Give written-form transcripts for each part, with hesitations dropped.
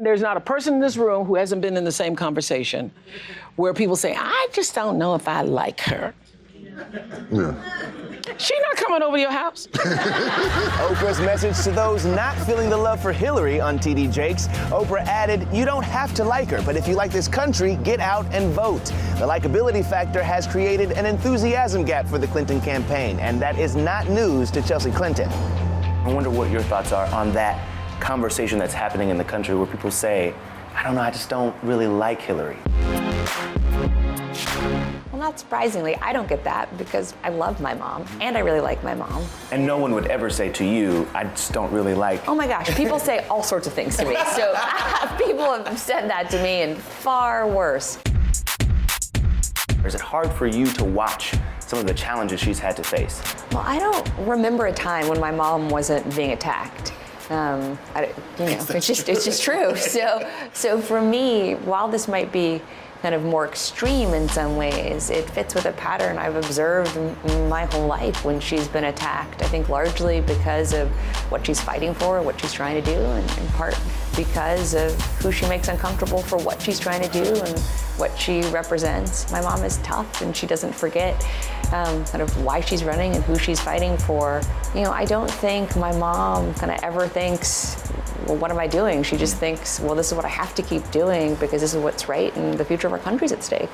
There's not a person in this room who hasn't been in the same conversation where people say, I just don't know if I like her. Yeah. She not coming over to your house. Oprah's message to those not feeling the love for Hillary on TD Jakes. Oprah added, you don't have to like her, but if you like this country, get out and vote. The likability factor has created an enthusiasm gap for the Clinton campaign, and that is not news to Chelsea Clinton. I wonder what your thoughts are on that conversation that's happening in the country where people say, I don't know, I just don't really like Hillary. Well, not surprisingly, I don't get that because I love my mom and I really like my mom. And no one would ever say to you, I just don't really like. Oh my gosh, people say all sorts of things to me. So people have said that to me and far worse. Is it hard for you to watch some of the challenges she's had to face? Well, I don't remember a time when my mom wasn't being attacked. It's just true. So for me, while this might be kind of more extreme in some ways, it fits with a pattern I've observed my whole life when she's been attacked. I think largely because of what she's fighting for, what she's trying to do, and in part because of who she makes uncomfortable for what she's trying to do and what she represents. My mom is tough and she doesn't forget kind of why she's running and who she's fighting for. I don't think my mom kind of ever thinks, well, what am I doing? She just thinks, well, this is what I have to keep doing because this is what's right and the future of our country's at stake.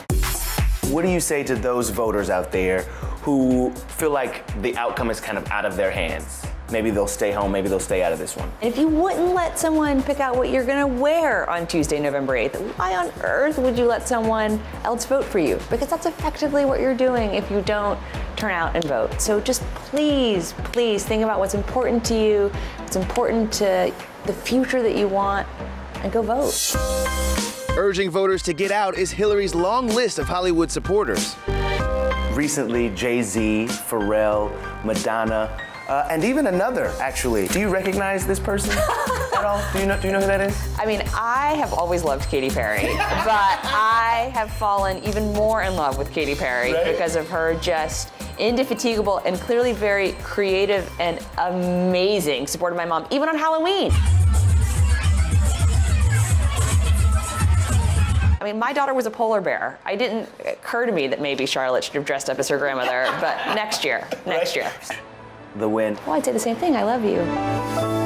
What do you say to those voters out there who feel like the outcome is kind of out of their hands? Maybe they'll stay home, maybe they'll stay out of this one. If you wouldn't let someone pick out what you're gonna wear on Tuesday, November 8th, why on earth would you let someone else vote for you? Because that's effectively what you're doing if you don't turn out and vote. So just please, please think about what's important to you, what's important to the future that you want, and go vote. Urging voters to get out is Hillary's long list of Hollywood supporters. Recently, Jay-Z, Pharrell, Madonna, and even another, actually. Do you recognize this person at all? Do you know who that is? I mean, I have always loved Katy Perry, but I have fallen even more in love with Katy Perry because of her just indefatigable and clearly very creative and amazing support of my mom, even on Halloween. I mean, my daughter was a polar bear. It didn't occur to me that maybe Charlotte should have dressed up as her grandmother, but next year. The win. Well, I'd say the same thing, I love you.